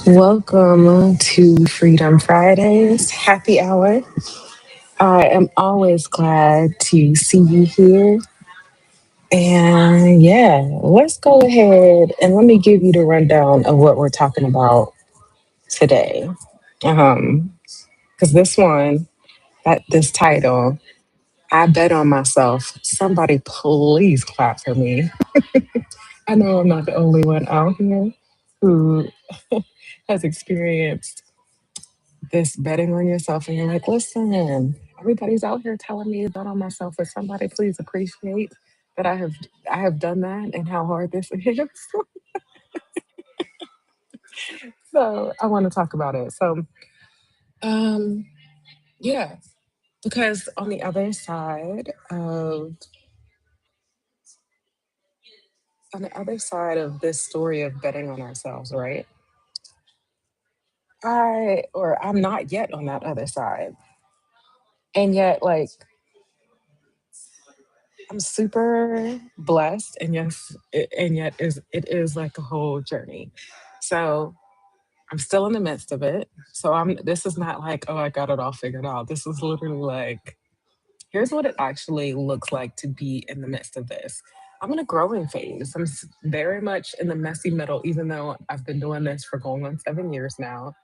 Welcome to Freedom Fridays. Happy hour. I am always glad to see you here. And yeah, let's go ahead and let me give you the rundown of what we're talking about today. Um, because this title, I bet on myself. Somebody please clap for me. I know I'm not the only one out here who has experienced this betting on yourself and you're like, listen, everybody's out here telling me to bet on myself. But somebody please appreciate that I have done that and how hard this is. So I want to talk about it. So um yeah, because on the other side of this story of betting on ourselves, right? I'm not yet on that other side. And yet I'm super blessed, and and yet it is like a whole journey. So I'm still in the midst of it. So I'm. This is not like, oh, I got it all figured out. This is literally like, here's what it actually looks like to be in the midst of this. I'm in a growing phase. Very much in the messy middle, even though I've been doing this for going on 7 years now,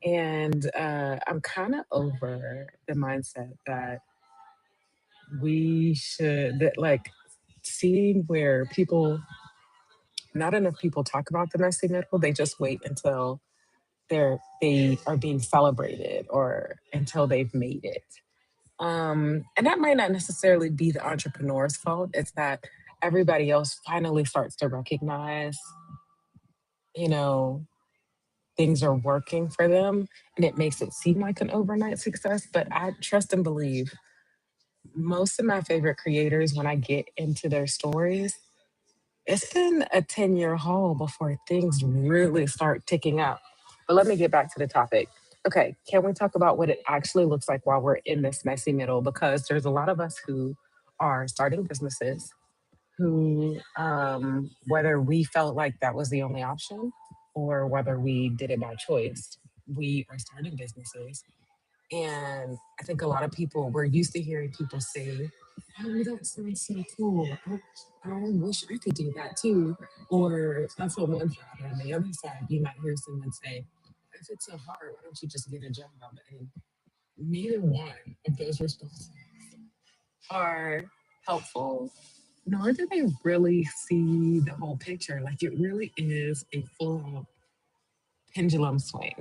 and I'm kind of over the mindset that seeing where not enough people talk about the messy middle. They just wait until they are being celebrated or until they've made it. And that might not necessarily be the entrepreneur's fault. It's that everybody else finally starts to recognize, you know, things are working for them, and it makes it seem like an overnight success. But I trust and believe most of my favorite creators, when I get into their stories, it's been a 10-year haul before things really start ticking up. But let me get back to the topic. Okay, can we talk about what it actually looks like while we're in this messy middle? Because there's a lot of us who are starting businesses who, whether we felt like that was the only option or whether we did it by choice, we are starting businesses. And I think a lot of people, we're used to hearing people say, oh, that sounds so cool. I wish I could do that too. Or that's on one side. On the other side, you might hear someone say, if it's so hard, why don't you just get a job? And neither one of those responses are helpful, nor do they really see the whole picture. Like it really is a full pendulum swing.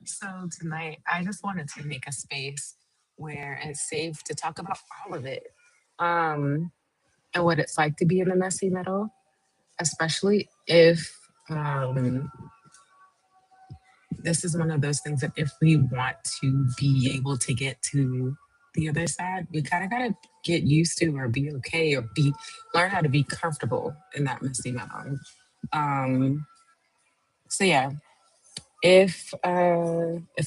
So tonight, I just wanted to make a space where it's safe to talk about all of it, um, and what it's like to be in the messy middle, especially if this is one of those things that if we want to be able to get to the other side, we kind of gotta get used to or be okay or be learn how to be comfortable in that messy middle. Um, so yeah, if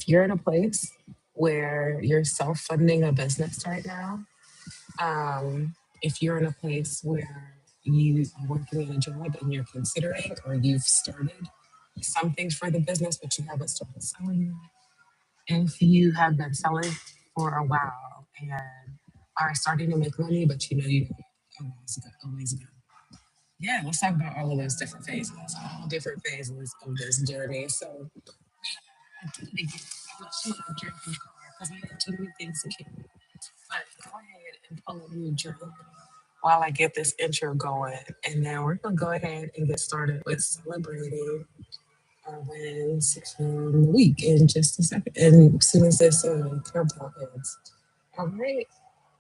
you're in a place where you're self-funding a business right now, if you're in a place where you are working in a job and you're considering or you've started some things for the business but you haven't started selling, if you have been selling for a while and are starting to make money but you always go. Yeah, let's talk about all of those different phases, all different phases of this journey. So I did it again. I'm not drinking car because I have too many things to keep. But go ahead and pull up your drink while I get this intro going. And then we're going to go ahead and get started with celebrating our wins from the week in just a second. And as soon as this countdown ends. All right.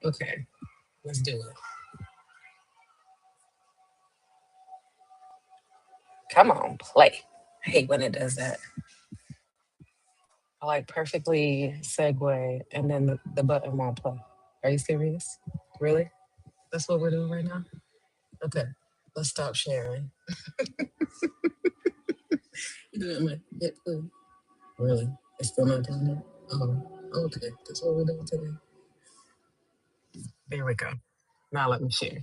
Okay. Let's do it. Come on, play. I hate when it does that. I like perfectly segue and then the button won't play. Are you serious? Really? That's what we're doing right now? Okay. Let's stop sharing. You doing my hit play? Really? It's still not doing it? Oh, okay. That's what we're doing today. There we go. Now let me share.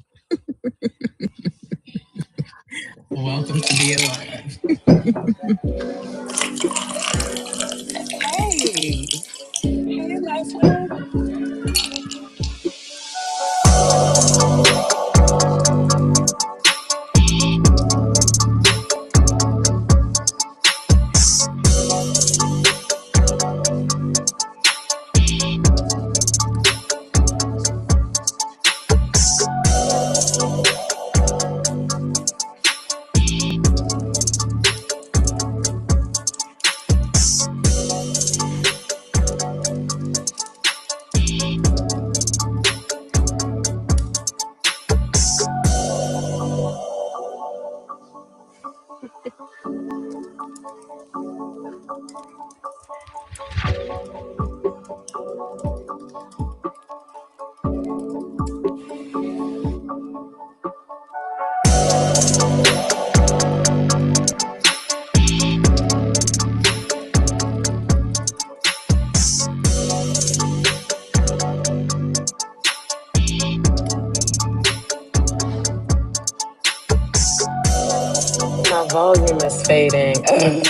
Welcome to be alive. Hey, hey, Leslie. My volume is fading. Ugh.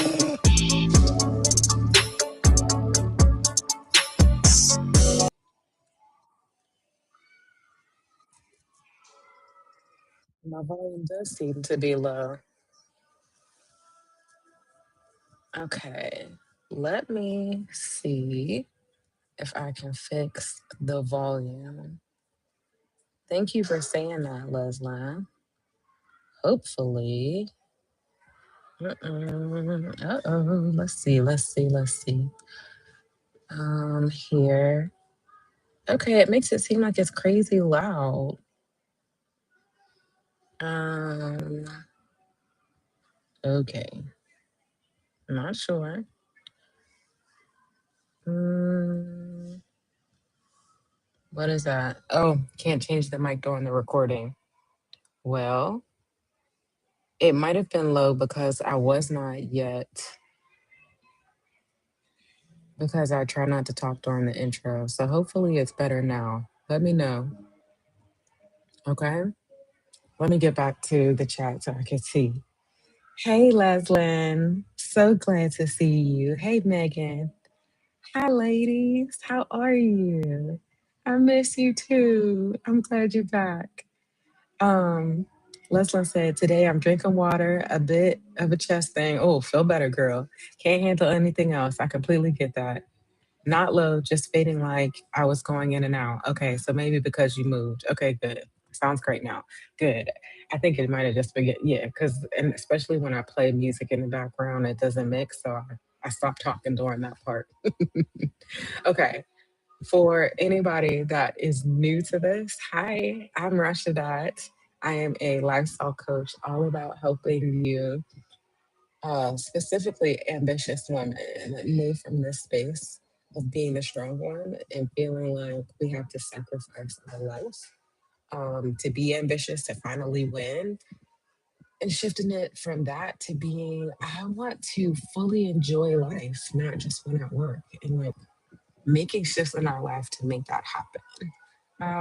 My volume does seem to be low. Okay, let me see if I can fix the volume. Thank you for saying that, Leslie. Hopefully. Uh-oh. Let's see. Let's see. Let's see. Here. Okay, it makes it seem like it's crazy loud. Um, okay. Not sure. Mm, what is that? Oh, can't change the mic during the recording. Well, it might have been low because I was not yet, because I try not to talk during the intro. So hopefully it's better now. Let me know. Okay. Let me get back to the chat so I can see. Hey, Leslin. So glad to see you. Hey, Megan. Hi, ladies. How are you? I miss you too. I'm glad you're back. Um, Leslin said, today I'm drinking water, a bit of a chest thing. Oh, feel better, girl. Can't handle anything else. I completely get that. Not low, just fading like I was going in and out. Okay, so maybe because you moved. Okay, good. Sounds great now. Good. I think it might have just been, yeah, because, and especially when I play music in the background, it doesn't mix. So I stopped talking during that part. Okay. For anybody that is new to this, hi, I'm Rashadat. I am a lifestyle coach all about helping you, specifically ambitious women, move from this space of being the strong one and feeling like we have to sacrifice our life to be ambitious, to finally win, and shifting it from that to being, I want to fully enjoy life, not just when at work, and like making shifts in our life to make that happen.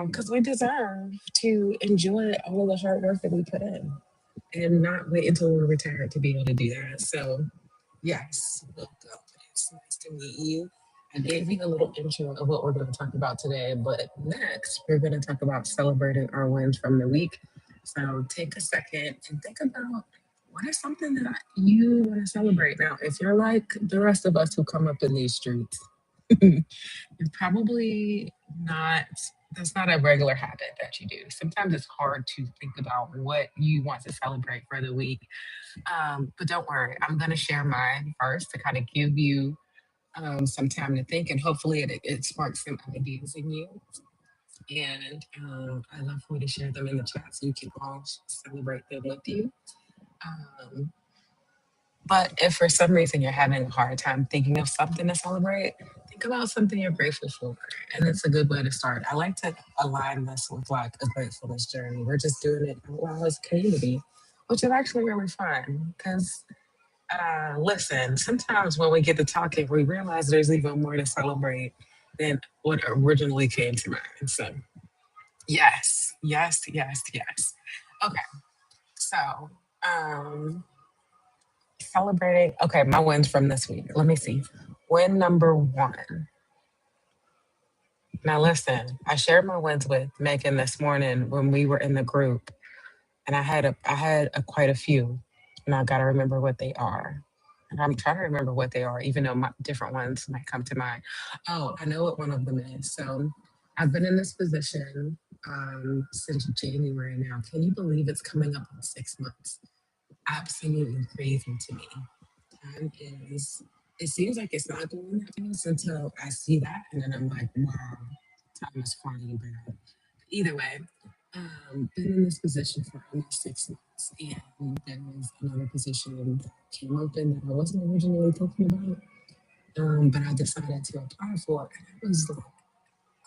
Because we deserve to enjoy all of the hard work that we put in and not wait until we're retired to be able to do that. So, yes, welcome. It's nice to meet you. I gave you a little intro of what we're going to talk about today, but next we're going to talk about celebrating our wins from the week. So, take a second and think about what is something that you want to celebrate. Now, if you're like the rest of us who come up in these streets, you're probably not, that's not a regular habit that you do. Sometimes it's hard to think about what you want to celebrate for the week. But don't worry, I'm going to share mine first to kind of give you some time to think, and hopefully it sparks some ideas in you. And I love for you to share them in the chat so you can all celebrate them with you. Um, But if for some reason you're having a hard time thinking of something to celebrate, think about something you're grateful for. And it's a good way to start. I like to align this with like a gratefulness journey. We're just doing it out loud as a community, which is actually really fun. Because listen, sometimes when we get to talking, we realize there's even more to celebrate than what originally came to mind. So, yes, yes, yes, yes. Okay, so. Um, Celebrating. Okay, my wins from this week. Let me see. Win number one. Now listen, I shared my wins with Megan this morning when we were in the group, and I had quite a few, and I got to remember what they are. And I'm trying to remember what they are, even though my different ones might come to mind. Oh, I know what one of them is. So I've been in this position since January now. Can you believe it's coming up on 6 months? Absolutely crazy to me. Time is, it seems like it's not going that fast until I see that. And then I'm like, wow, time is flying by. Either way, been in this position for almost 6 months. And there was another position that came open that I wasn't originally thinking about. But I decided to apply for it. And I was like,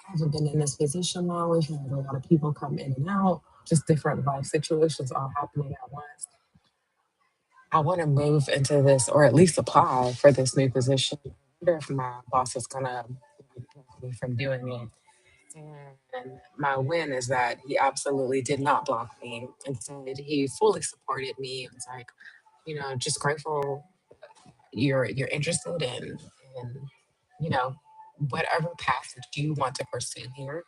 I haven't been in this position long. We've had a lot of people come in and out, just different life situations all happening at once. I want to move into this or at least apply for this new position. I wonder if my boss is gonna block me from doing it. And my win is that he absolutely did not block me. Instead, he fully supported me. It was like, just grateful you're interested in, you know, whatever path that you want to pursue here.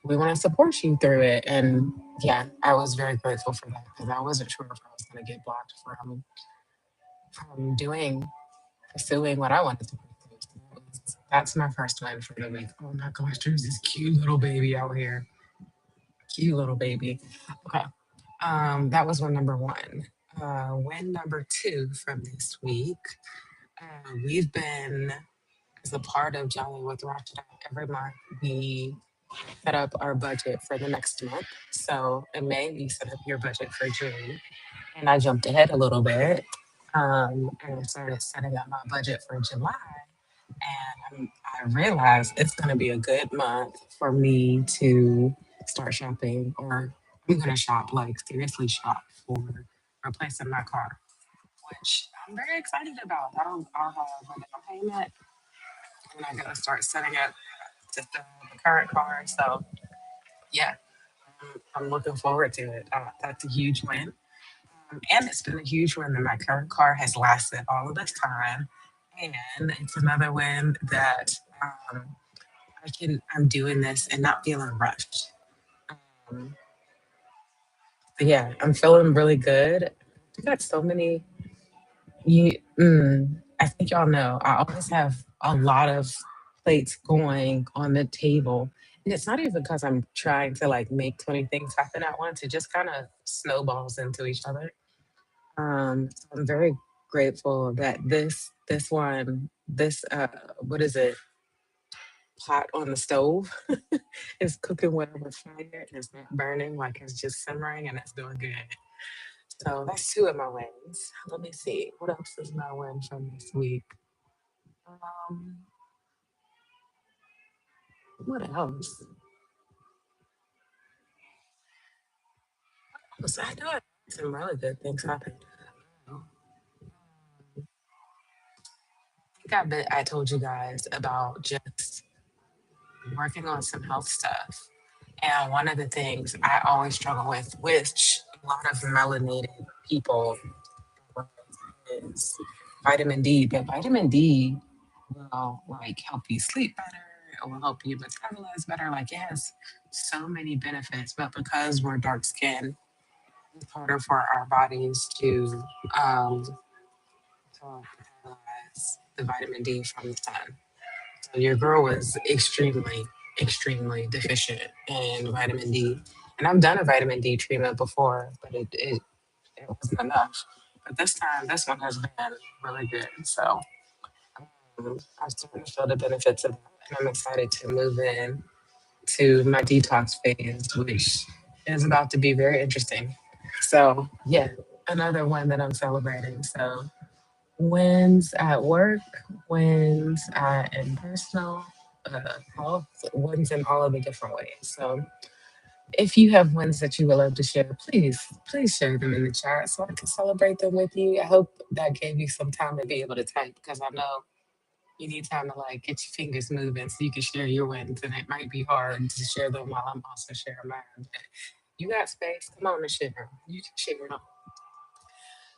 We want to support you through it. And yeah, I was very grateful for that because I wasn't sure if I was going to get blocked from pursuing what I wanted to pursue. So that's my first win for the week. Oh my gosh, there's this cute little baby out here. Cute little baby. Okay. That was win number one. Win number two from this week. We've been, as a part of Jolly with Ratchet Out every month, we set up our budget for the next month. So in May, we set up your budget for June. And I jumped ahead a little bit and I started setting up my budget for July. And I realized it's going to be a good month for me to start shopping, or I'm going to shop, like seriously shop for replacing my car, which I'm very excited about. I'll have a down payment and I got to start setting up to sell the current car. So, yeah, I'm looking forward to it. That's a huge win. And it's been a huge win that my current car has lasted all of this time. And it's another win that um, I'm doing this and not feeling rushed. Um, but yeah, I'm feeling really good. I got so many. I think y'all know I always have a lot of plates going on the table, and it's not even because I'm trying to like make 20 things happen at once. It just kind of snowballs into each other. So I'm very grateful that this what is it, pot on the stove is cooking well with fire and it's not burning, like it's just simmering and it's doing good. So that's two of my wins. Let me see. What else is my win from this week? Um, what else? So I know some really good things happened. I think I told you guys about just working on some health stuff. And one of the things I always struggle with, which a lot of melanated people, is vitamin D. But vitamin D will like help you sleep better. It will help you metabolize better. Like it has so many benefits. But because we're dark skinned, it's harder for our bodies um, to metabolize the vitamin D from the sun. So your girl was extremely deficient in vitamin D. And I've done a vitamin D treatment before, but it wasn't enough. But this one has been really good. So I'm starting to feel the benefits of that. And I'm excited to move in to my detox phase, which is about to be very interesting. So, yeah, another one that I'm celebrating. So, wins at work, wins in personal health, wins in all of the different ways. So, if you have ones that you would love to share, please share them in the chat so I can celebrate them with you. I hope that gave you some time to be able to type because I know you need time to like get your fingers moving so you can share your wins, and it might be hard to share them while I'm also sharing mine. But you got space, come on and share. You can share them.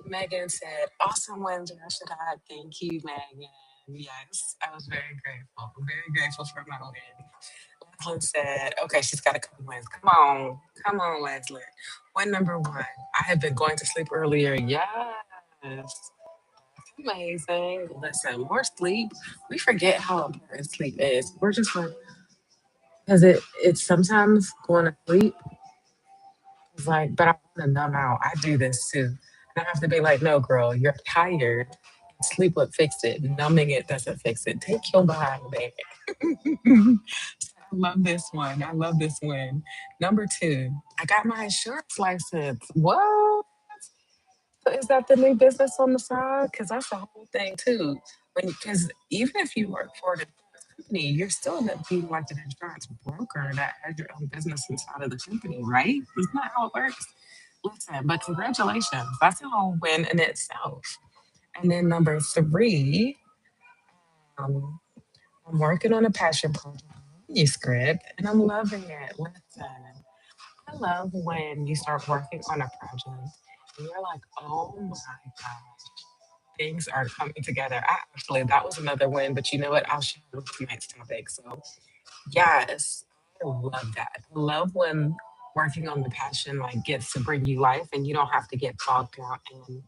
Megan said, awesome wins, Rashida. Thank you, Megan. Yes, I was very grateful. Very grateful for my win. Leslie said, okay, she's got a couple wins. Come on, Leslie. Win number one. I have been going to sleep earlier. Yes. Amazing. Listen, more sleep. We forget how important sleep is. We're just like, because it's sometimes going to sleep is like, but I want to numb out. I do this too. And I have to be like, no, girl, you're tired. Sleep would fix it. Numbing it doesn't fix it. Take your behind there. I love this one. I love this one. Number two, I got my insurance license. What? So is that the new business on the side? Because that's the whole thing too. Because even if you work for an insurance company, you're still end up being like an insurance broker that has your own business inside of the company, right? Isn't that how it works? Listen, but congratulations. That's a whole win in itself. And then number three, um, I'm working on a passion project manuscript and I'm loving it. Listen, I love when you start working on a project and you're like, oh my God, things are coming together. That was another win, but you know what? I'll share with tonight's topic. So, yes, I love that. I love when working on the passion like gets to bring you life and you don't have to get bogged down in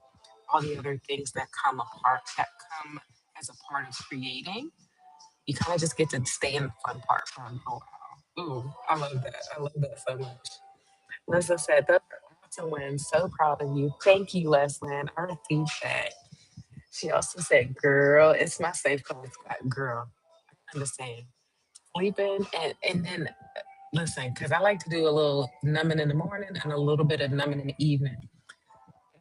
all the other things that come as a part of creating. You kind of just get to stay in the fun part for a while. Ooh, I love that. I love that so much. Leslie said, that's awesome win. So proud of you. Thank you, Leslie. I received that. She also said, girl, it's my safe place. Girl, I understand. Sleeping and then listen, because I like to do a little numbing in the morning and a little bit of numbing in the evening.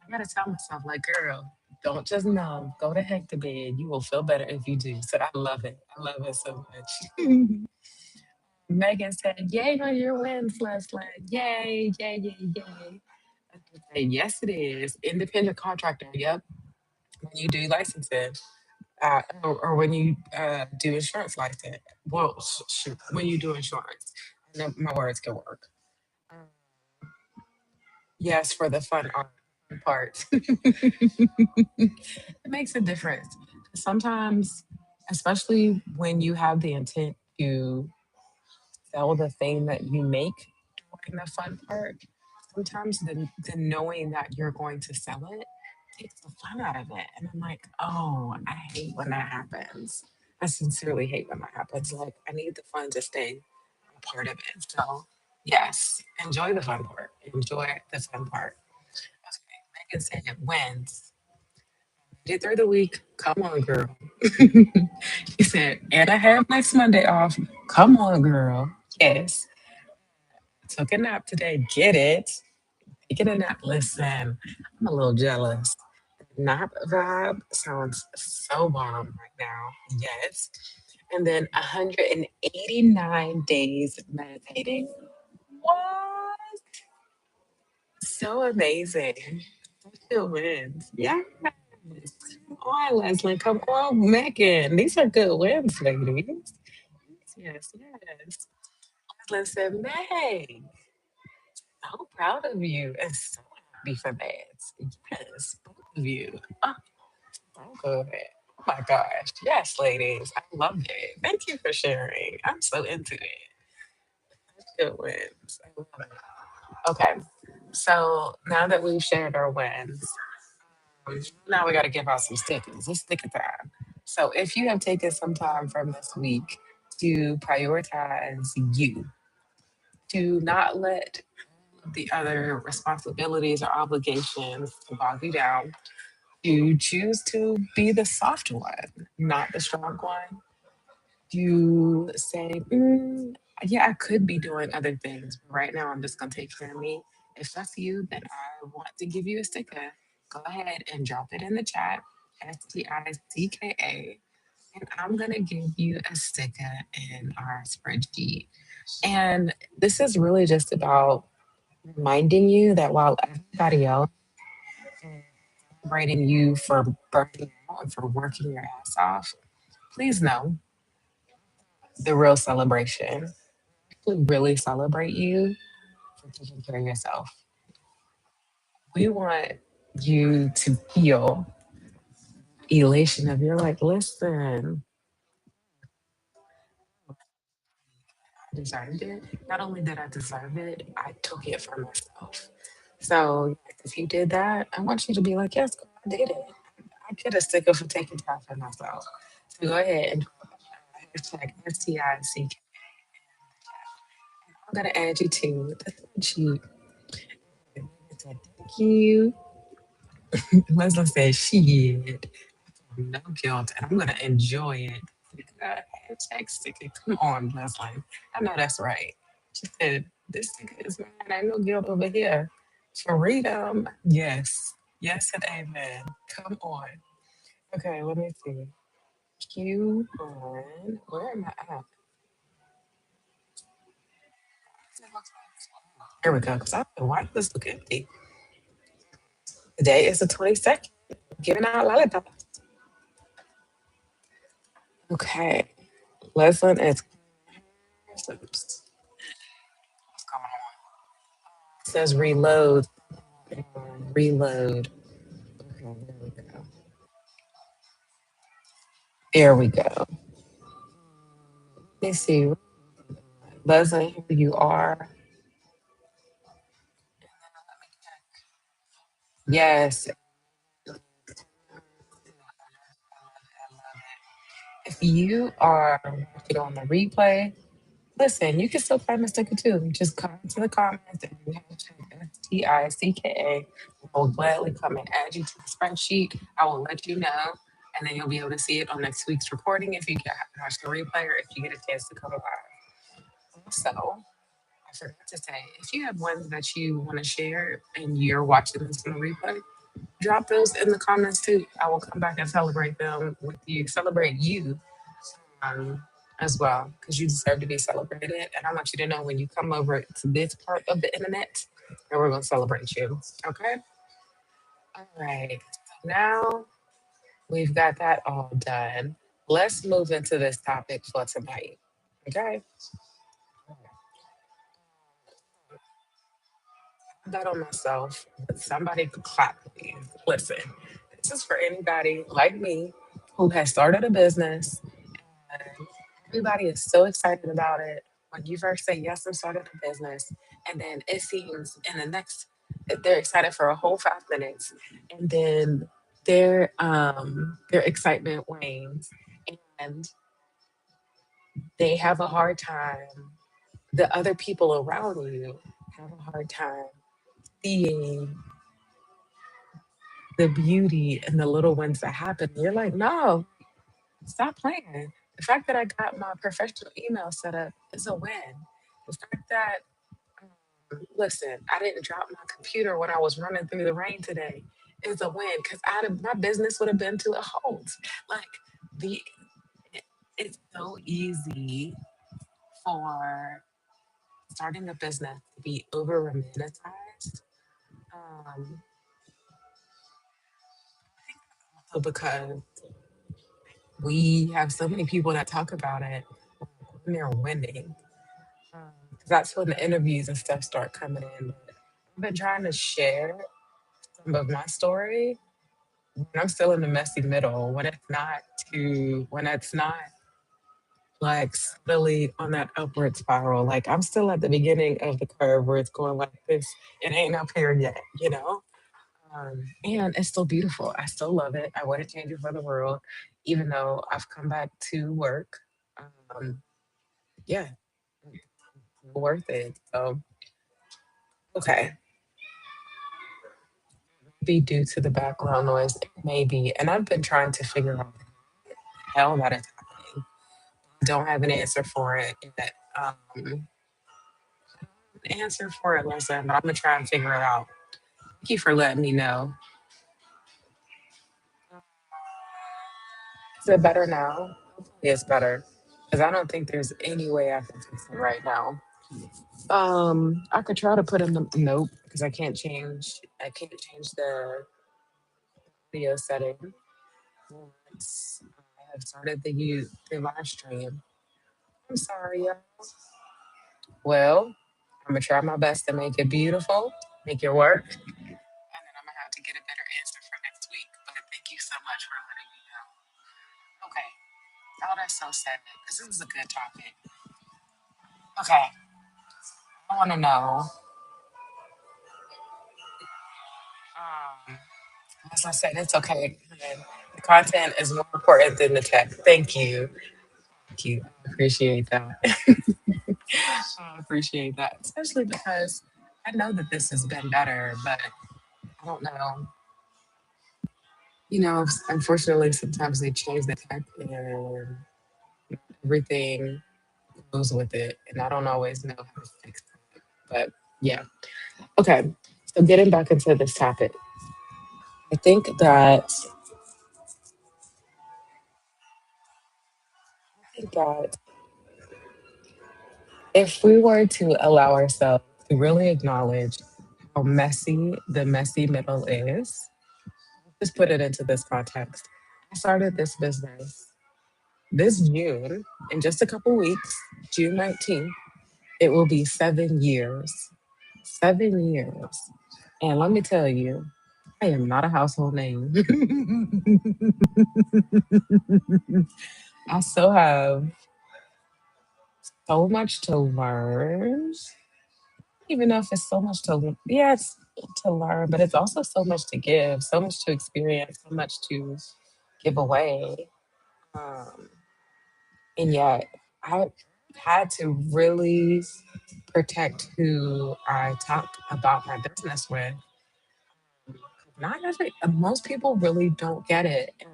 I gotta tell myself, like, girl, don't just numb. Go the heck to bed. You will feel better if you do. So I love it. I love it so much. Megan said, yay on your wins, Leslie. Yay, yay, yay, yay. I just say, yes, it is. Independent contractor. Yep. When you do licensing, or when you do insurance license. Well, shoot, when you do insurance. I know my words can work. Um, yes, for the fun art part. It makes a difference. Sometimes, especially when you have the intent to sell the thing that you make during the fun part, sometimes the knowing that you're going to sell it takes the fun out of it. And I'm like, oh, I hate when that happens. I sincerely hate when that happens. Like, I need the fun to stay a part of it. So, yes, enjoy the fun part. Enjoy the fun part. Okay, Megan said it wins. Get through the week. Come on, girl. She said, and I have next Monday off. Come on, girl. Yes. Took a nap today. Get it. Taking a nap. Listen, I'm a little jealous. Nap vibe sounds so bomb right now. Yes. And then 189 days meditating. What? So amazing. Still wins. Yes. Come on, Leslie. Come on, Megan. These are good wins, ladies. Yes, yes. Listen, Meg, so proud of you and so happy for that. Yes, both of you. Oh, so good. Oh my gosh. Yes, ladies. I love it. Thank you for sharing. I'm so into it. Good wins. I love it. Okay. So now that we've shared our wins, now we got to give out some stickers. It's sticker time. So if you have taken some time from this week to prioritize you, to not let the other responsibilities or obligations bog you down, to choose to be the soft one, not the strong one, to say, yeah, I could be doing other things, but right now I'm just going to take care of me. If that's you, then I want to give you a sticker. Go ahead and drop it in the chat, STICKA, and I'm going to give you a sticker in our spreadsheet. And this is really just about reminding you that while everybody else is celebrating you for burning out and for working your ass off, please know the real celebration. We really celebrate you for taking care of yourself. We want you to feel elation of you're like, listen, I deserved it. Not only did I deserve it, I took it for myself. So if you did that, I want you to be like, yes, girl, I did it. I get a sticker for taking time for myself. So go ahead and hashtag STICK. I'm gonna add you to the spreadsheet. Thank you. Leslie says shit. No guilt, and I'm gonna enjoy it. Hashtag sticker. Come on, Leslie. I know that's right. She said, this sticker is mine. I no guilt over here. Freedom. Yes. Yes and amen. Come on. Okay, let me see. Q1. Where am I at? Here we go. Because I don't know why does this look empty. Today is the 22nd. Giving out lollipops. Okay. Leslie is what's going on? It says reload. Reload. Okay, there we go. There we go. Let me see. Leslie, here you are. Yes. If you are watching on the replay, listen, you can still find the sticker too. Just come to the comments and you hashtag STICKA. I will gladly come and add you to the spreadsheet. I will let you know, and then you'll be able to see it on next week's recording if you can watch the replay or if you get a chance to come by. Also, I forgot to say, if you have ones that you want to share and you're watching this on the replay, drop those in the comments too. I will come back and celebrate them with you, celebrate you um, as well, because you deserve to be celebrated. And I want you to know when you come over to this part of the internet, and we're going to celebrate you. Okay? All right. Now we've got that all done. Let's move into this topic for tonight. Okay? I bet on myself. Somebody could clap for me. Listen, this is for anybody like me who has started a business. And everybody is so excited about it. When you first say yes, I'm starting a business, and then it seems in the next they're excited for a whole 5 minutes, and then their excitement wanes, and they have a hard time. The other people around you have a hard time seeing the beauty and the little wins that happen. You're like, no, stop playing. The fact that I got my professional email set up is a win. The fact that, listen, I didn't drop my computer when I was running through the rain today is a win because my business would have been to a halt. Like, the it's so easy for starting a business to be over romanticized. Um, because we have so many people that talk about it when they're winning. 'Cause that's when the interviews and stuff start coming in. But I've been trying to share some of my story when I'm still in the messy middle, when it's not like steadily on that upward spiral. Like I'm still at the beginning of the curve where it's going like this. It ain't up here yet, you know? And it's still beautiful. I still love it. I wouldn't change it for the world, even though I've come back to work. Um, yeah, worth it. So, okay. Be due to the background noise. It may be. And I've been trying to figure out how that is happening. Don't have an answer for it yet. An answer for it, listen, but I'm gonna try and figure it out. Thank you for letting me know. Is it better now? It's better. Because I don't think there's any way I can fix it right now. I could try to put in the nope because I can't change the video setting. Once I have started the live stream. I'm sorry, y'all. Well, I'm gonna try my best to make it beautiful, make it work, and then I'm gonna have to get a better That's so sad because this is a good topic. Okay, I want to know. Um, as I said, it's okay. The content is more important than the tech. Thank you. Thank you. I appreciate that. I appreciate that, especially because I know that this has been better, but I don't know. Unfortunately, sometimes they change the tech and everything goes with it, and I don't always know how to fix it. But yeah, okay. So getting back into this topic, I think that if we were to allow ourselves to really acknowledge how messy the messy middle is, just put it into this context. I started this business this June, in just a couple weeks, June 19th. It will be 7 years. 7 years. And let me tell you, I am not a household name. I still have so much to learn. Even though if it's so much to, yeah, it's to learn, but it's also so much to give, so much to experience, so much to give away. Um, and yet, I had to really protect who I talk about my business with. Not every, most people really don't get it. And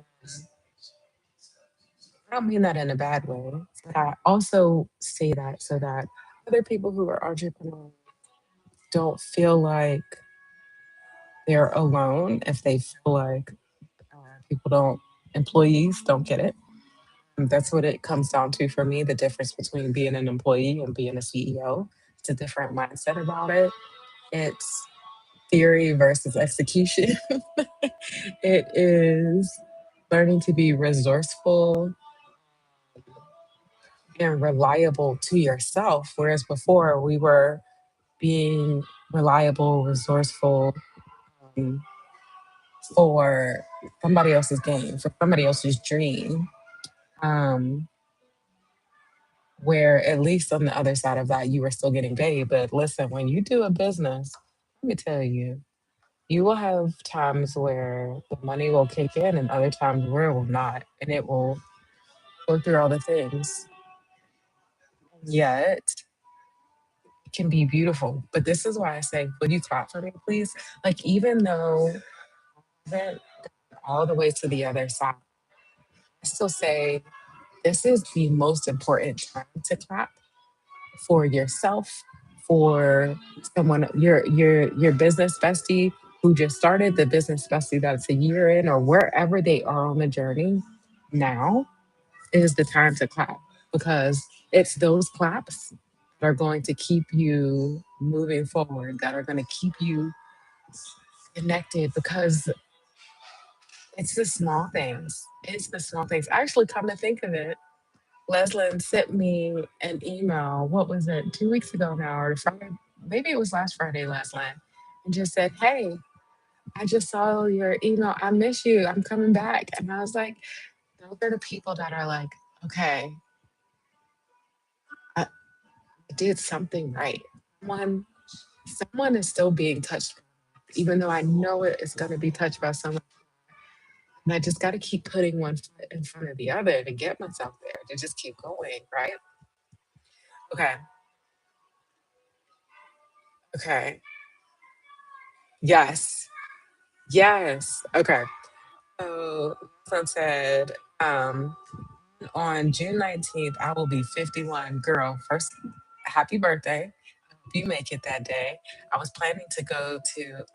I don't mean that in a bad way, but I also say that so that other people who are entrepreneurs don't feel like they're alone if they feel like people don't, employees don't get it. And that's what it comes down to for me, the difference between being an employee and being a CEO. It's a different mindset about it. It's theory versus execution. It is learning to be resourceful and reliable to yourself. Whereas before we were being reliable, resourceful um, for somebody else's gain, for somebody else's dream. Um, where at least on the other side of that, you were still getting paid. But listen, when you do a business, let me tell you, you will have times where the money will kick in and other times where it will not. And it will go through all the things. Yet it can be beautiful. But this is why I say, would you clap for me, please? Like, even though I went all the way to the other side, I still say this is the most important time to clap for yourself, for someone, your business bestie who just started, the business bestie that's a year in, or wherever they are on the journey. Now is the time to clap because it's those claps that are going to keep you moving forward, that are going to keep you connected because it's the small things. It's the small things. Actually, come to think of it, Leslin sent me an email. What was it? 2 weeks ago now, or Friday? Maybe it was last Friday, Leslin, and just said, "Hey, I just saw your email. I miss you. I'm coming back." And I was like, "Those are the people that are like, okay, I did something right. Someone, someone is still being touched, even though I know it is going to be touched by someone. And I just got to keep putting one foot in front of the other to get myself there, to just keep going, right?" Okay. Okay. Yes. Yes. Okay. So Son said, on June 19th, I will be 51. Girl, first, happy birthday. Hope you make it that day. I was planning to go to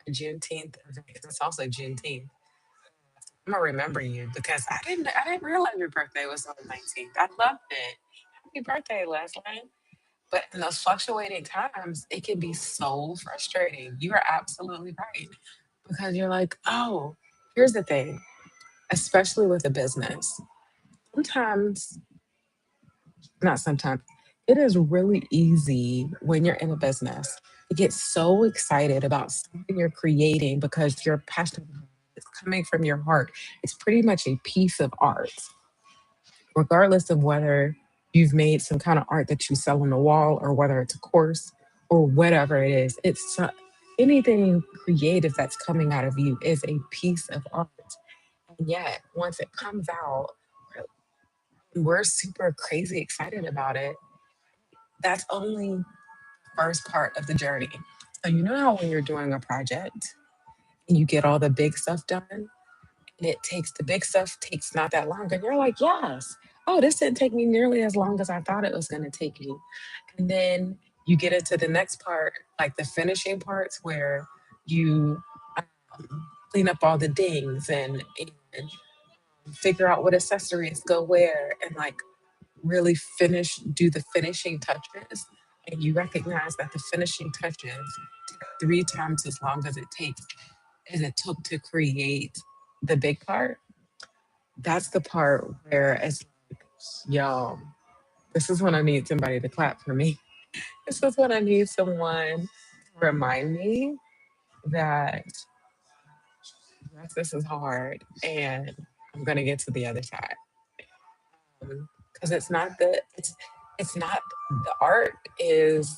a Juneteenth event because it's also Juneteenth. I'm gonna remember you because I didn't realize your birthday was on the 19th. I loved it. Happy birthday, Leslie. But in those fluctuating times, it can be so frustrating. You are absolutely right. Because you're like, oh, here's the thing, especially with a business. Sometimes, not sometimes, it is really easy when you're in a business to get so excited about something you're creating because you're passionate about it. It's coming from your heart. It's pretty much a piece of art. regardless of whether you've made some kind of art that you sell on the wall or whether it's a course or whatever it is, anything creative that's coming out of you is a piece of art. And yet, once it comes out, we're super crazy excited about it. That's only first part of the journey. So you know how when you're doing a project and you get all the big stuff done, and it takes the big stuff takes not that long, and you're like, yes, oh, this didn't take me nearly as long as I thought it was going to take me. And then you get into the next part, like the finishing parts, where you clean up all the dings and figure out what accessories go where, and like really do the finishing touches. And you recognize that the finishing touches take 3 times as long as it took to create the big part. That's the part where it's like, yo, this is when I need somebody to clap for me. This is when I need someone to remind me that yes, this is hard and I'm gonna get to the other side. Because it's not the art is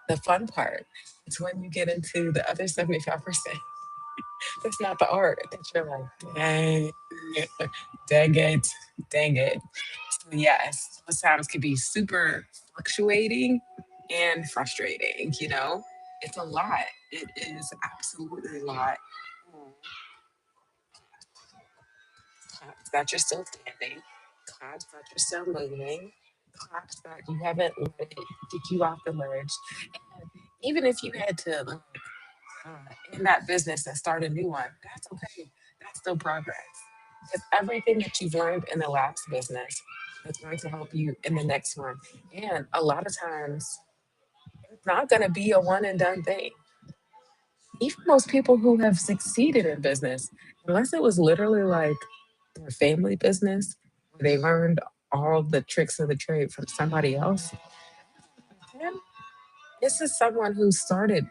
the fun part. It's when you get into the other 75%. That's not the art that you're like, dang, dang it, dang it. So yes, sometimes can be super fluctuating and frustrating, you know? It's a lot. It is absolutely a lot. Mm, claps that you're still standing, claps that you're still moving, claps that you haven't let it kick you off the ledge. And even if you had to in that business and start a new one, that's okay. That's still progress. Because everything that you've learned in the last business is going to help you in the next one. And a lot of times, it's not going to be a one and done thing. Even most people who have succeeded in business, unless it was literally like their family business, where they learned all the tricks of the trade from somebody else, then this is someone who started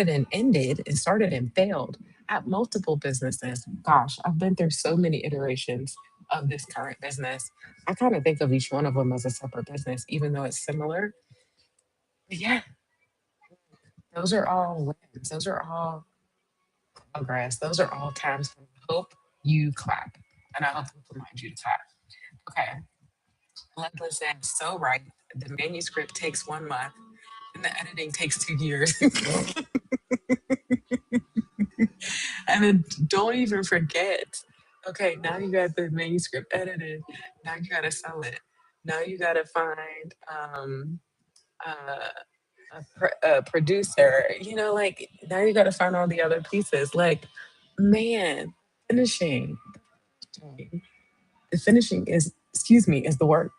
and ended and started and failed at multiple businesses. Gosh, I've been through so many iterations of this current business. I kind of think of each one of them as a separate business, even though it's similar. But yeah, those are all wins. Those are all progress. Those are all times when I hope you clap. And I hope to remind you to clap. Okay. Leslie said, so right. The manuscript takes 1 month and the editing takes 2 years. And then don't even forget, okay, now you got the manuscript edited. Now you got to sell it. Now you got to find uh, a producer. You know, like now you got to find all the other pieces. Like, man, finishing. The finishing is, excuse me, is the work.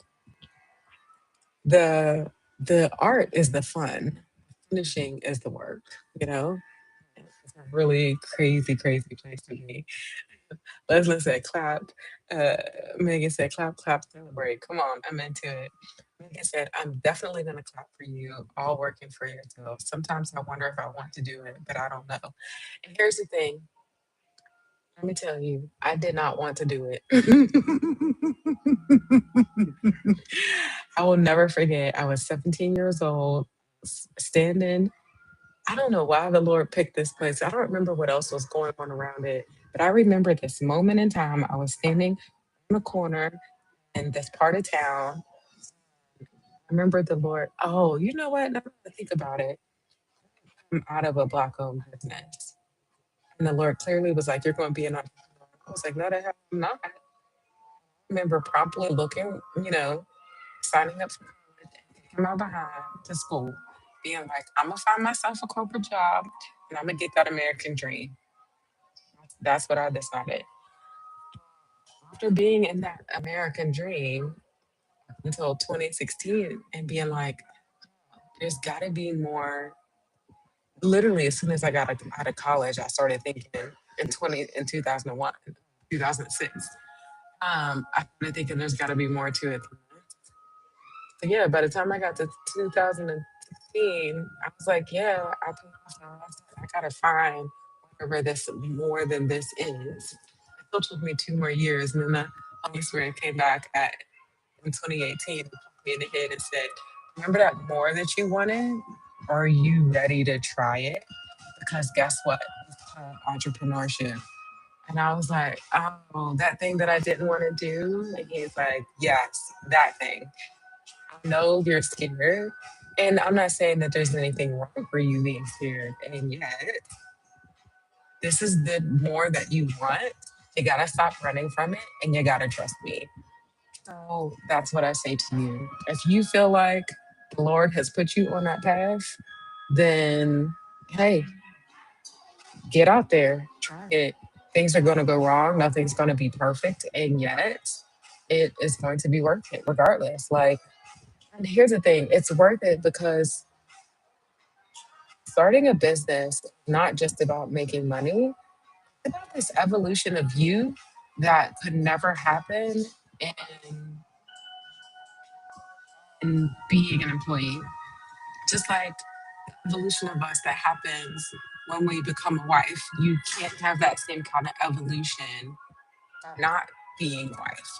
The art is the fun. Finishing is the work. You know, it's a really crazy, crazy place to be. Leslie said clap. Uh, Megan said clap, clap, celebrate. Come on, I'm into it. Megan said, I'm definitely going to clap for you, all working for yourself. Sometimes I wonder if I want to do it, but I don't know. And here's the thing, let me tell you, I did not want to do it. I will never forget, I was 17 years old, standing. I don't know why the Lord picked this place. I don't remember what else was going on around it, but I remember this moment in time. I was standing in the corner in this part of town. I remember the Lord, oh, you know what? Now that I think about it, I'm out of a black owned business. And the Lord clearly was like, you're going to be an entrepreneur. I was like, no, the hell I'm not. I remember promptly looking, signing up for college and taking my behind to school, being like, I'm going to find myself a corporate job and I'm going to get that American dream. That's what I decided. After being in that American dream until 2016 and being like, there's got to be more. Literally, as soon as I got out of college, I started thinking in 2001, 2006. I started thinking there's got to be more to it. So yeah, by the time I got to 2016, I was like, yeah, I put off the rest. I gotta find whatever this more than this is. It still took me 2 more years, and then Holy Spirit came back in 2018 and poked me in the head and said, "Remember that more that you wanted? Are you ready to try it? Because guess what? It's called entrepreneurship." And I was like, "Oh, that thing that I didn't want to do." And he's like, "Yes, that thing. I know you're scared." And I'm not saying that there's anything wrong for you being scared. And yet, this is the more that you want. You gotta stop running from it and you gotta trust me. So that's what I say to you. If you feel like the Lord has put you on that path, then hey, get out there, try it. Things are going to go wrong. Nothing's going to be perfect. And yet, it is going to be worth it regardless. Like, and here's the thing, it's worth it because starting a business is not just about making money, it's about this evolution of you that could never happen in, in being an employee. Just like evolution of us that happens when we become a wife, you can't have that same kind of evolution not being a wife,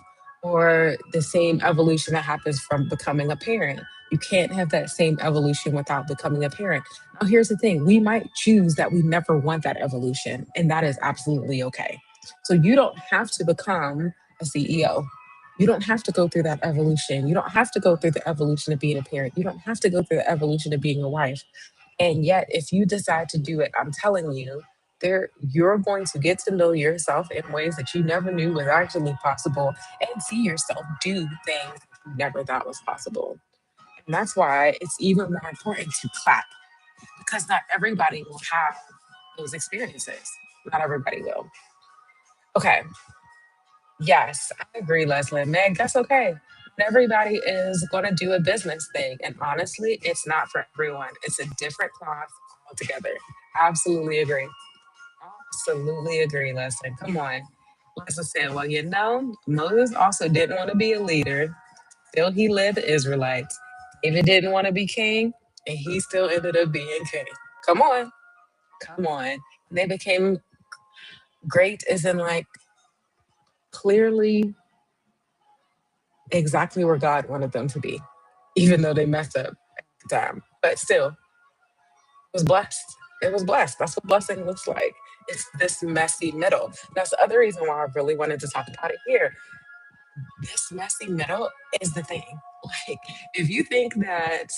or the same evolution that happens from becoming a parent. You can't have that same evolution without becoming a parent. Now, here's the thing, we might choose that we never want that evolution, and that is absolutely okay. So, you don't have to become a CEO. You don't have to go through that evolution. You don't have to go through the evolution of being a parent. You don't have to go through the evolution of being a wife. And yet, if you decide to do it, I'm telling you, you're going to get to know yourself in ways that you never knew was actually possible and see yourself do things that you never thought was possible. And that's why it's even more important to clap because not everybody will have those experiences. Not everybody will. Okay. Yes, I agree, Leslie. Meg, that's okay. Not everybody is going to do a business thing. And honestly, it's not for everyone. It's a different cloth altogether. Absolutely agree. Absolutely agree, Leslie. Come on. Leslie said, well, Moses also didn't want to be a leader. Still, he led the Israelites. David didn't want to be king, and he still ended up being king. Come on. Come on. They became great, as in, like, clearly exactly where God wanted them to be, even though they messed up at the time. But still, it was blessed. It was blessed. That's what blessing looks like. It's this messy middle. That's the other reason why I really wanted to talk about it here. This messy middle is the thing. Like, if you think that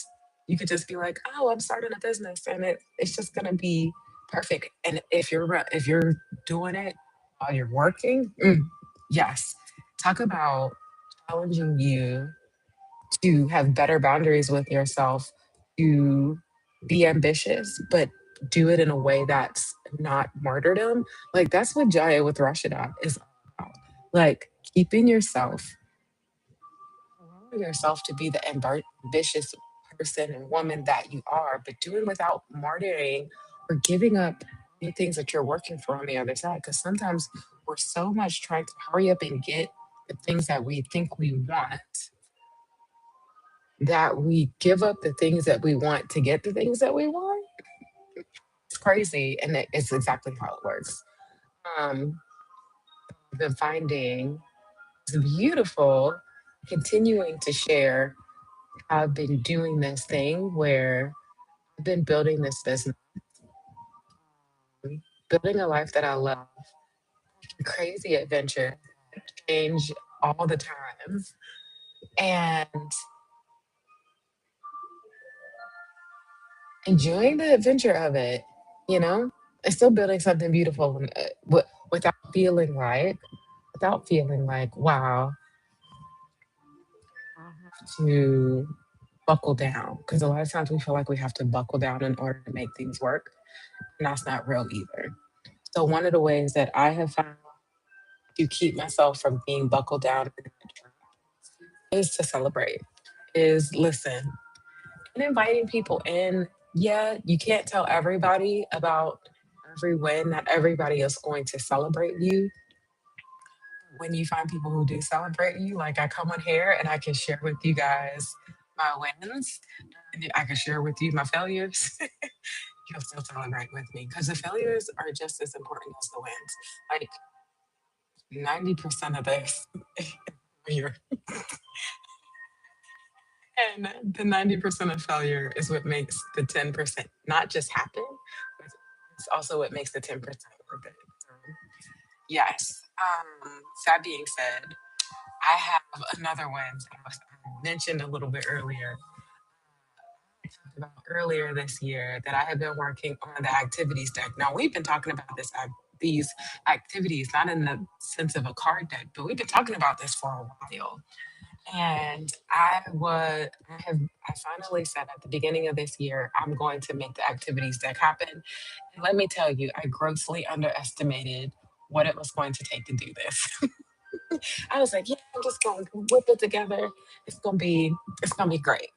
you could just be like, "Oh, I'm starting a business," and it's just gonna be perfect, and if you're doing it while you're working, yes, talk about challenging you to have better boundaries with yourself, to be ambitious, but do it in a way that's not martyrdom. Like, that's what Jaya with Rashida is all about. Like, keeping allowing yourself to be the ambitious person and woman that you are, but do it without martyring or giving up the things that you're working for on the other side. Because sometimes we're so much trying to hurry up and get the things that we think we want that we give up the things that we want to get the things that we want. It's crazy, and it's exactly how it works. Um, I've been finding it's beautiful, continuing to share. I've been doing this thing where I've been building this business, building a life that I love, crazy adventure, change all the time, and enjoying the adventure of it. You know, and still building something beautiful without feeling like, wow, I have to buckle down. Because a lot of times we feel like we have to buckle down in order to make things work. And that's not real either. So, one of the ways that I have found to keep myself from being buckled down is to celebrate, is listen, and inviting people in. Yeah, you can't tell everybody about every win. Not everybody is going to celebrate you. When you find people who do celebrate you, like I come on here and I can share with you guys my wins, and I can share with you my failures. You'll still celebrate with me because the failures are just as important as the wins. Like, 90% of this failure, and the 90% of failure is what makes the 10% not just happen, but it's also what makes the 10% worth it. So, yes. That being said, I have another one that I mentioned a little bit earlier about earlier this year that I have been working on the activities deck. Now we've been talking about these activities not in the sense of a card deck, but we've been talking about this for a while. And I finally said at the beginning of this year I'm going to make the activities deck happen. And let me tell you, I grossly underestimated what it was going to take to do this. I was like, yeah, I'm just going to whip it together. It's gonna be it's gonna be great.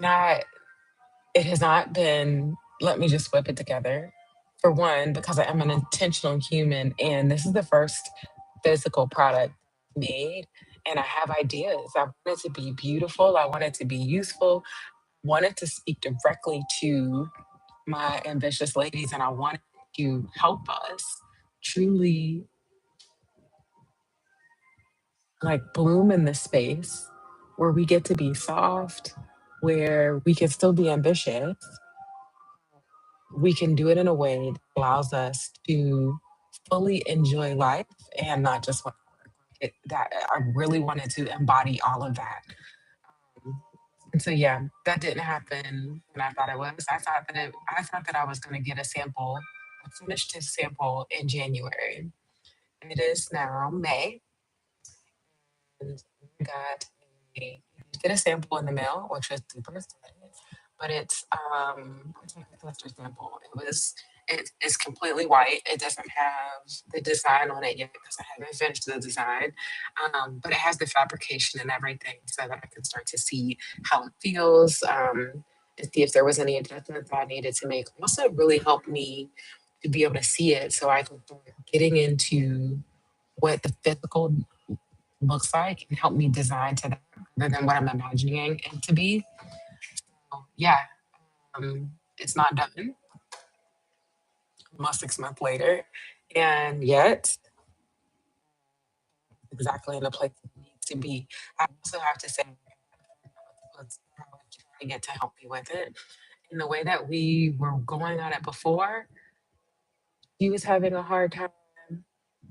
And it has not been, let me just whip it together. For one, because I am an intentional human and this is the first physical product made. And I have ideas. I want it to be beautiful. I want it to be useful. Want it to speak directly to my ambitious ladies. And I want it to help us truly like bloom in this space where we get to be soft, where we can still be ambitious, we can do it in a way that allows us to fully enjoy life and not just what that I really wanted to embody all of that. And so yeah, that didn't happen when I thought it was. I thought that I was gonna get a sample, a finished sample in January. It is now May and I got a get a sample in the mail, which was super excited. But it's like a cluster sample. It's completely white. It doesn't have the design on it yet because I haven't finished the design. But it has the fabrication and everything so that I can start to see how it feels, and see if there was any adjustments I needed to make. Also, it really helped me to be able to see it so I can start getting into what the physical looks like and help me design to that rather than what I'm imagining it to be. So, yeah, it's not done almost 6 months later. And yet, exactly in the place it needs to be. I also have to say, was trying to get to help me with it. In the way that we were going on it before, he was having a hard time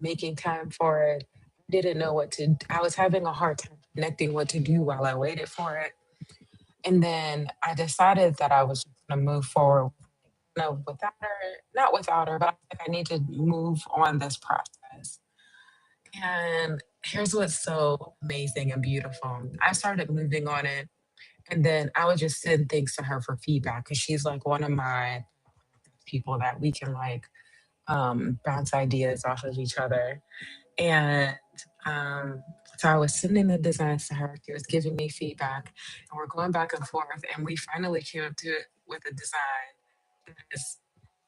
making time for it. Didn't know what to, I was having a hard time connecting what to do while I waited for it. And then I decided that I was going to move forward, no, without her, not without her, but I was like, I need to move on this process. And here's what's so amazing and beautiful. I started moving on it, and then I would just send things to her for feedback because she's like one of my people that we can like bounce ideas off of each other. And um, so I was sending the designs to her. She was giving me feedback, and we're going back and forth. And we finally came up to it with a design. That is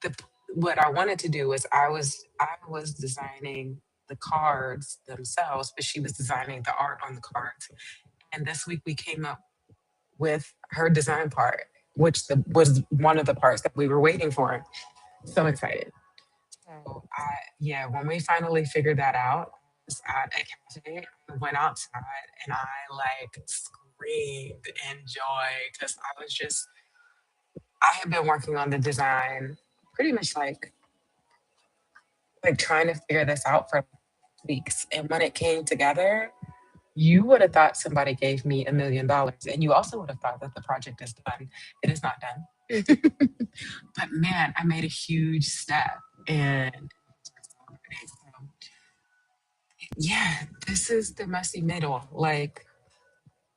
the what I wanted to do was I was designing the cards themselves, but she was designing the art on the cards. And this week we came up with her design part, which was one of the parts that we were waiting for. So excited. So yeah, when we finally figured that out, I was at a cafe, I went outside and I like screamed in joy because I had been working on the design pretty much like trying to figure this out for weeks. And when it came together, you would have thought somebody gave me $1 million. And you also would have thought that the project is done. It is not done. But man, I made a huge step. And so, yeah, this is the messy middle. Like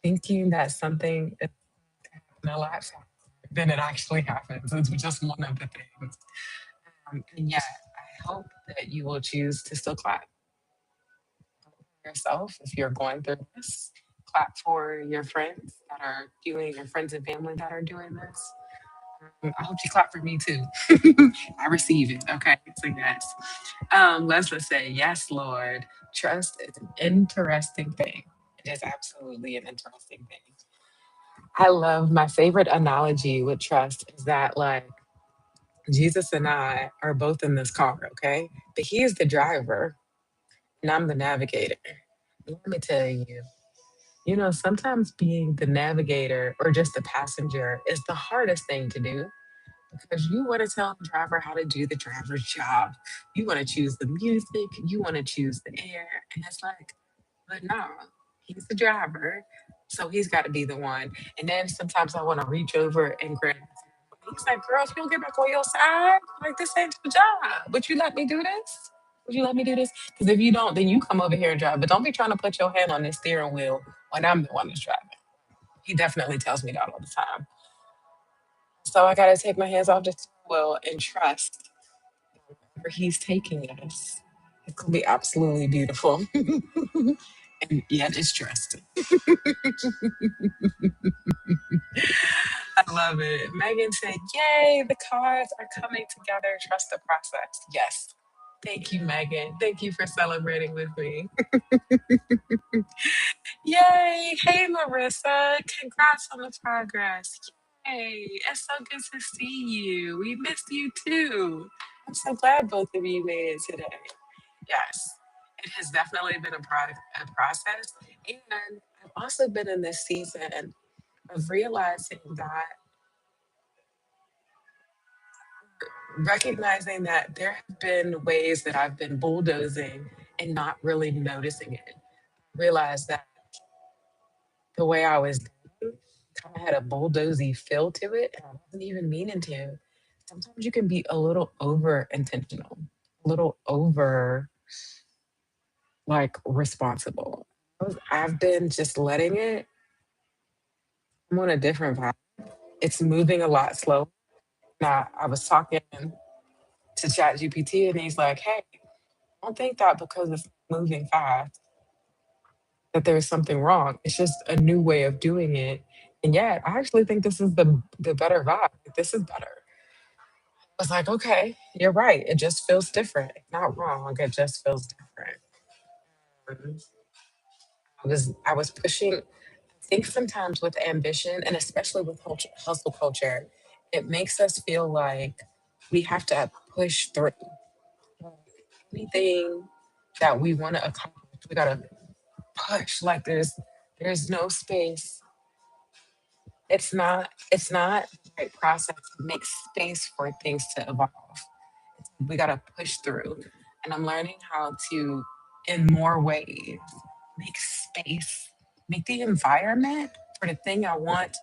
thinking that something is in a lot faster than it actually happens. It's just one of the things. And yeah, I hope that you will choose to still clap yourself if you're going through this. Clap for your friends that are doing, your friends and family that are doing this. I hope you clap for me too. I receive it. Okay. So, yes. Let's just say, yes, Lord. Trust is an interesting thing. It is absolutely an interesting thing. I love my favorite analogy with trust is that, like, Jesus and I are both in this car, okay? But he is the driver and I'm the navigator. Let me tell you, sometimes being the navigator or just the passenger is the hardest thing to do because you want to tell the driver how to do the driver's job. You want to choose the music, you want to choose the air. And it's like, but no, he's the driver. So he's got to be the one. And then sometimes I want to reach over and grab. He's like, girls, you don't get back on your side. Like, this ain't your job. Would you let me do this? Would you let me do this? Because if you don't, then you come over here and drive. But don't be trying to put your hand on this steering wheel when I'm the one that's driving. He definitely tells me that all the time. So I got to take my hands off the steering wheel and trust where he's taking us. It's going to be absolutely beautiful. And yet it's trust. I love it. Megan said, yay, the cards are coming together. Trust the process. Yes. Thank you, Megan. Thank you for celebrating with me. Yay. Hey, Marissa. Congrats on the progress. Yay. It's so good to see you. We missed you too. I'm so glad both of you made it today. Yes. It has definitely been a process. And I've also been in this season of realizing that recognizing that there have been ways that I've been bulldozing and not really noticing it. Realized that the way I was doing kind of had a bulldozy feel to it, and I wasn't even meaning to. Sometimes you can be a little over intentional, a little over like responsible. I've been just letting it. I'm on a different vibe. It's moving a lot slow. Now, I was talking to ChatGPT, and he's like, "Hey, don't think that because it's moving fast that there's something wrong. It's just a new way of doing it. And yet, I actually think this is the better vibe. Like, this is better." I was like, okay, you're right. It just feels different. Not wrong. It just feels different. Um, I was pushing. I think sometimes with ambition and especially with hustle culture, it makes us feel like we have to push through. Like, anything that we want to accomplish, we gotta push. Like there's no space. It's not the right process to make space for things to evolve. We gotta push through. And I'm learning how to, in more ways, make space, make the environment for the thing I want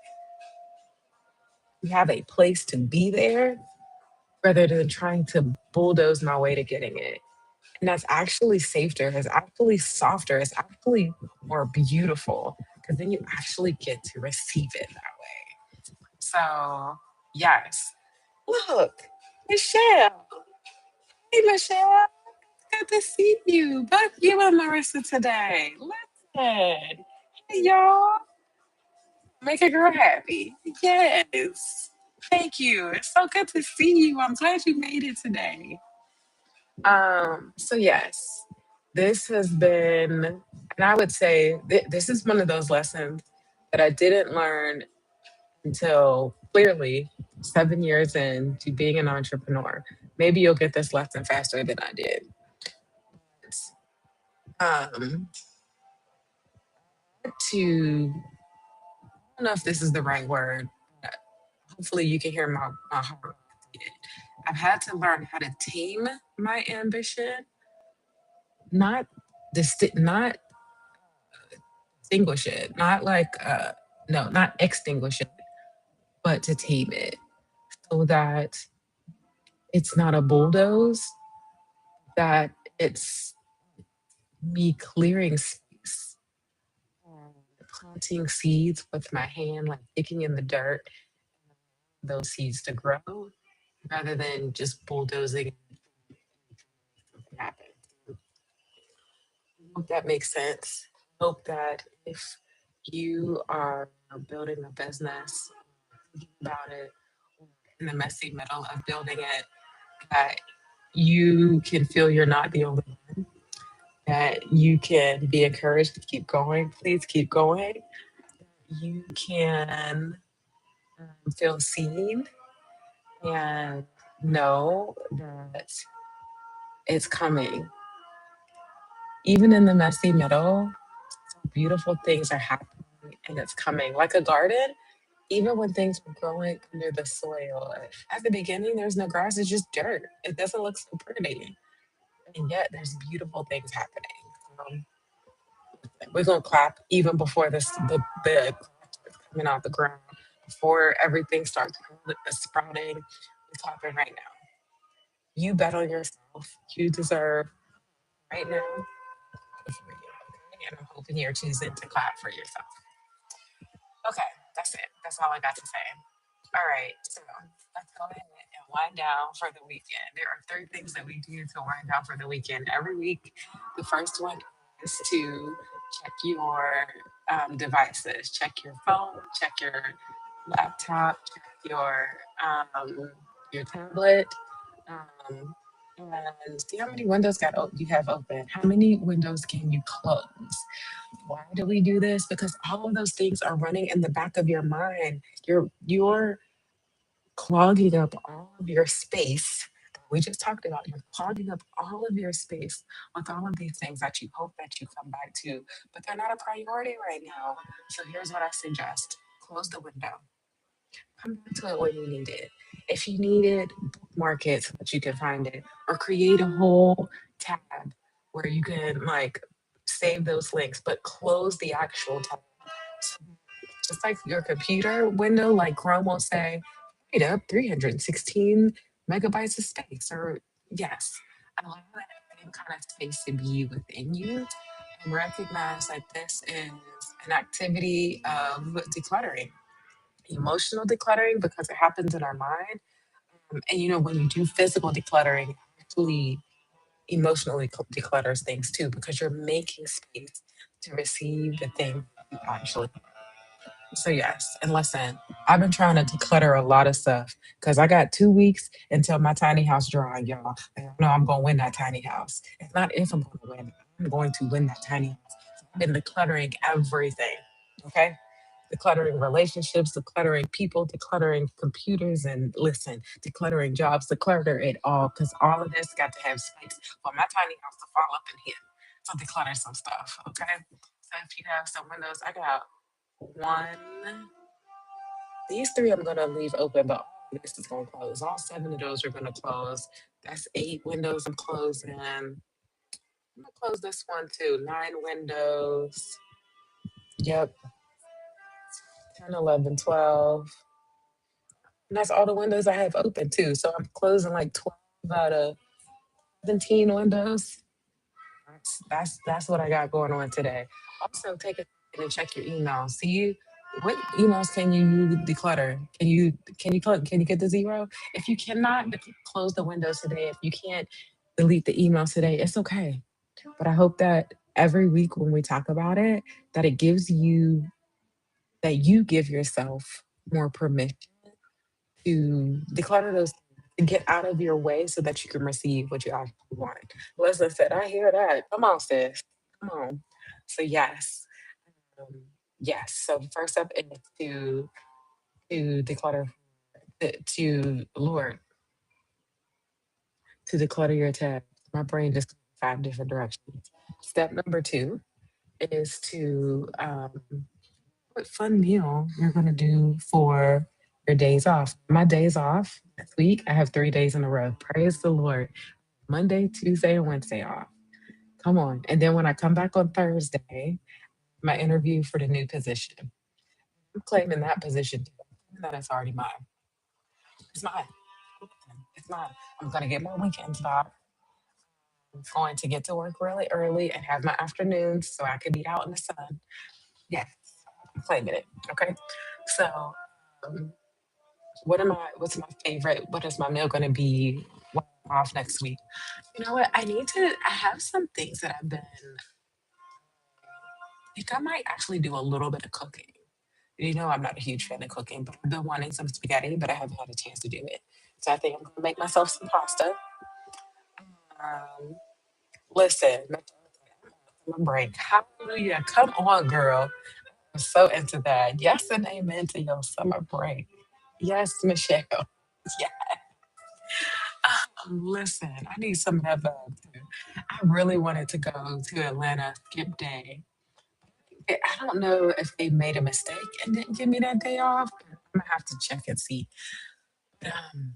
to have a place to be there rather than trying to bulldoze my way to getting it. And that's actually safer, it's actually softer, it's actually more beautiful because then you actually get to receive it that way. So, yes. Look, Michelle. Hey, Michelle. Good to see you. Both you and Marissa today. Listen. Hey, y'all. Make a girl happy. Yes. Thank you. It's so good to see you. I'm glad you made it today. So yes, this has been, and I would say this is one of those lessons that I didn't learn until clearly 7 years into being an entrepreneur. Maybe you'll get this lesson faster than I did. Um, to, I don't know if this is the right word. but Hopefully, you can hear my heart. I've had to learn how to tame my ambition, not not extinguish it, not like no, not extinguish it, but to tame it so that it's not a bulldoze, that it's me clearing space, planting seeds with my hand, like digging in the dirt, those seeds to grow rather than just bulldozing something happen. I hope that makes sense. I hope that if you are building a business, thinking about it in the messy middle of building it, that you can feel you're not the only one, that you can be encouraged to keep going. Please keep going. You can feel seen and know that it's coming. Even in the messy middle, beautiful things are happening and it's coming. Like a garden, even when things are growing under the soil, at the beginning, there's no grass, it's just dirt. It doesn't look so pretty. And yet, there's beautiful things happening. Um, we're going to clap even before the coming out the ground, before everything starts sprouting. We're clapping right now. You bet on yourself. You deserve right now for you. Okay? And I'm hoping you're choosing to clap for yourself. Okay, that's it. That's all I got to say. All right, so let's go ahead and wind down for the weekend. There are three things that we do to wind down for the weekend every week. The first one is to check your devices, check your phone, check your laptop, check your tablet, um, and see how many windows you have open. How many windows can you close? Why do we do this? Because all of those things are running in the back of your mind. You're clogging up all of your space. We just talked about you're clogging up all of your space with all of these things that you hope that you come back to, but they're not a priority right now. So here's what I suggest: close the window, come back to it when you need it. If you need it, bookmark it so that you can find it, or create a whole tab where you can like save those links, but close the actual tab. So just like your computer window, like Chrome will say, right up 316 megabytes of space. Or, yes, allow that same kind of space to be within you and recognize that this is an activity of decluttering, emotional decluttering, because it happens in our mind. And when you do physical decluttering, actually emotionally declutters things too, because you're making space to receive the thing you actually. So yes, and listen, I've been trying to declutter a lot of stuff because I got 2 weeks until my tiny house drawing, y'all. And I know I'm gonna win that tiny house. It's not if I'm gonna win, I'm going to win that tiny house. So I've been decluttering everything. Okay. Decluttering relationships, decluttering people, decluttering computers, and listen, decluttering jobs, declutter it all, because all of this got to have space for my tiny house to fall up in here. So declutter some stuff, okay? So if you have some windows, I got one. These three I'm gonna leave open, but this is gonna close. All seven of those are gonna close. That's eight windows I'm closing. I'm gonna close this one too. Nine windows. Yep. 10, 11, 12. And that's all the windows I have open too. So I'm closing like 12 out of 17 windows. That's what I got going on today. Also, take a second and check your emails. See what emails can you declutter? Can you get to zero? If you cannot close the windows today, if you can't delete the emails today, it's okay. But I hope that every week when we talk about it, that it gives you that you give yourself more permission to declutter those things, to get out of your way so that you can receive what you actually want. Leslie said, I hear that. Come on, sis. Come on. So yes. Um, yes. So first up is to declutter to Lord, to declutter your tab. My brain just went 5 different directions. Step number two is to what fun meal you're gonna do for your days off. My days off this week, I have 3 days in a row. Praise the Lord. Monday, Tuesday, and Wednesday off. Come on. And then when I come back on Thursday, my interview for the new position. I'm claiming that position too. That is already mine. It's mine. It's mine. I'm gonna get my weekends back. I'm going to get to work really early and have my afternoons so I can be out in the sun. Yes, I'm claiming it. Okay. So um, what's my favorite? What is my meal gonna be when I'm off next week? You know what? I have some things that I've been think I might actually do a little bit of cooking. I'm not a huge fan of cooking, but I've been wanting some spaghetti, but I haven't had a chance to do it. So I think I'm gonna make myself some pasta. Um, listen, my break. Hallelujah. Come on, girl. I'm so into that. Yes and amen to your summer break. Yes, Michelle. Yeah. Listen, I need some of that vibe too. I really wanted to go to Atlanta skip day. I don't know if they made a mistake and didn't give me that day off. I'm gonna have to check and see.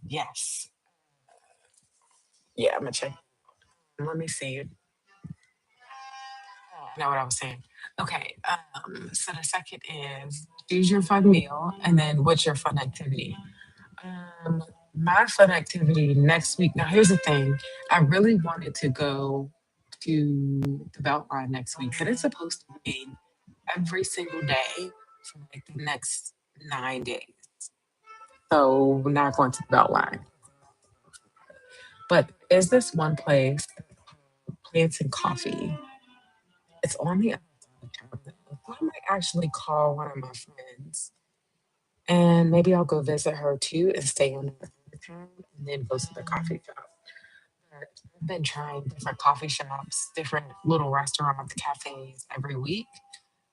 Yes, yeah, I'm gonna check. Let me see. I know what I was saying. Okay, so the second is choose your fun meal, and then what's your fun activity? My fun activity next week. Now, here's the thing. I really wanted to go to the Beltline next week, but it's supposed to rain every single day for like the next 9 days. So we're not going to the Beltline. But is this one place, Plants and Coffee? It's on the other side of town. Though. I might actually call one of my friends and maybe I'll go visit her too and stay on the other town and then go to the coffee shop. But I've been trying different coffee shops, different little restaurants, cafes every week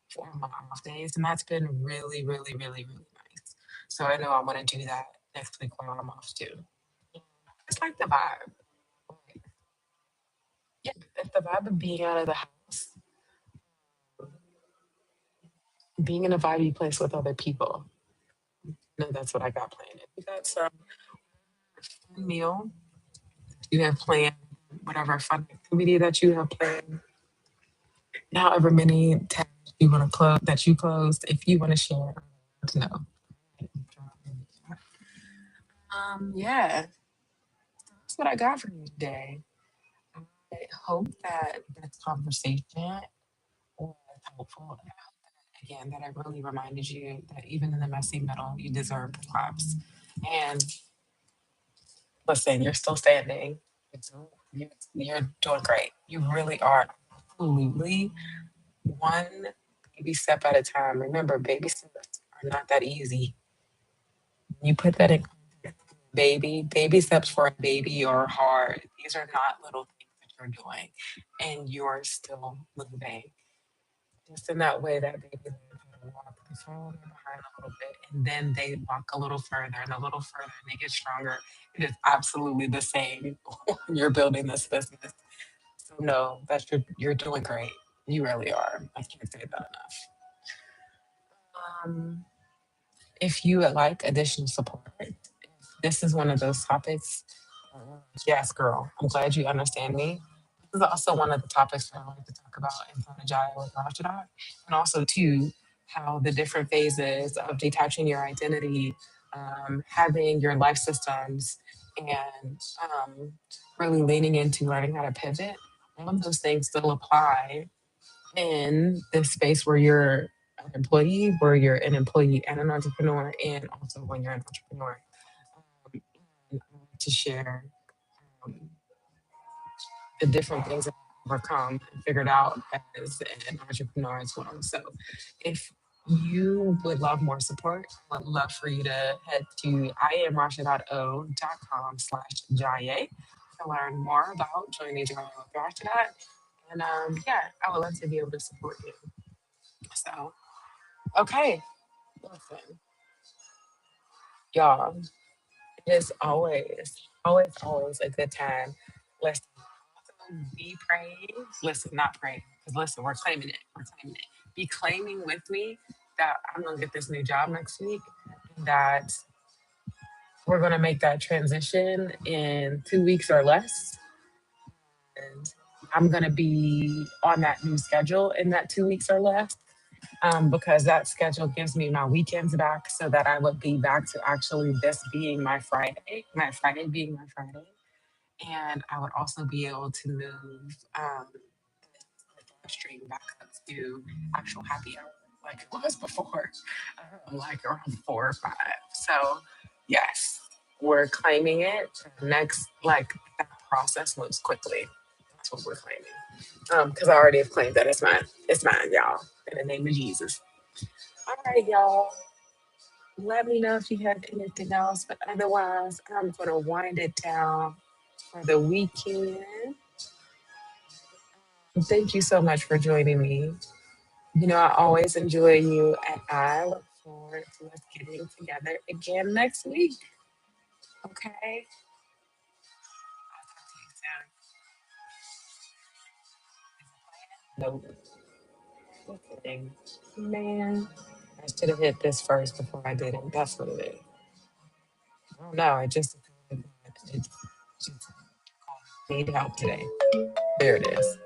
for my off days, and that's been really, really, really, really nice. So I know I want to do that next week while I'm off too. It's like the vibe. Like, yeah, it's the vibe of being out of the house, being in a vibey place with other people. No, that's what I got planned. If you got some fun meal, you have planned whatever fun activity that you have planned, however many tabs you want to close that you closed, if you want to share, I'd love to know. Yeah, that's what I got for you today. I hope that this conversation was helpful. And I hope that, again, that I really reminded you that even in the messy middle, you deserve the claps. And listen, you're still standing. You're doing great. You really are. Absolutely. One baby step at a time. Remember, baby steps are not that easy. You put that in baby steps for a baby are hard. These are not little things that you're doing, and you're still moving. Just in that way, that baby learns how to walk before behind a little bit, and then they walk a little further and a little further, and they get stronger. It is absolutely the same when you're building this business. So no, you're doing great. You really are. I can't say that enough. Um, if you would like additional support, this is one of those topics. Yes, girl. I'm glad you understand me. This is also one of the topics that I like to talk about in Jaya with Rajada. And also, too, how the different phases of detaching your identity, having your life systems, and really leaning into learning how to pivot. All of those things still apply in this space where you're an employee, where you're an employee and an entrepreneur, and also when you're an entrepreneur. And I like to share um, the different things that I've overcome and figured out as an entrepreneur as well. So if you would love more support, I would love for you to head to iamrashadat.com/Jaye to learn more about joining Jaya with Rashadat. And yeah, I would love to be able to support you. So, okay, listen, y'all, it is always a good time. Listen, be praying. Listen, not praying, because listen, we're claiming it. We're claiming it. Be claiming with me that I'm gonna get this new job next week, and that we're gonna make that transition in 2 weeks or less. And I'm gonna be on that new schedule in that 2 weeks or less. Because that schedule gives me my weekends back so that I would be back to actually this being my Friday being my Friday. And I would also be able to move stream back up to actual happy hour like it was before, like around 4 or 5. So, yes, we're claiming it. Next, like that process moves quickly. That's what we're claiming. Because I already have claimed that it's mine. It's mine, y'all. In the name of Jesus. All right, y'all. Let me know if you have anything else, but otherwise, I'm gonna wind it down for the weekend. Thank you so much for joining me. You know, I always enjoy you, and I look forward to us getting together again next week. Okay. No thing. Man, I should have hit this first before I did it. That's what it is. I don't know. I just it just need help today. There it is.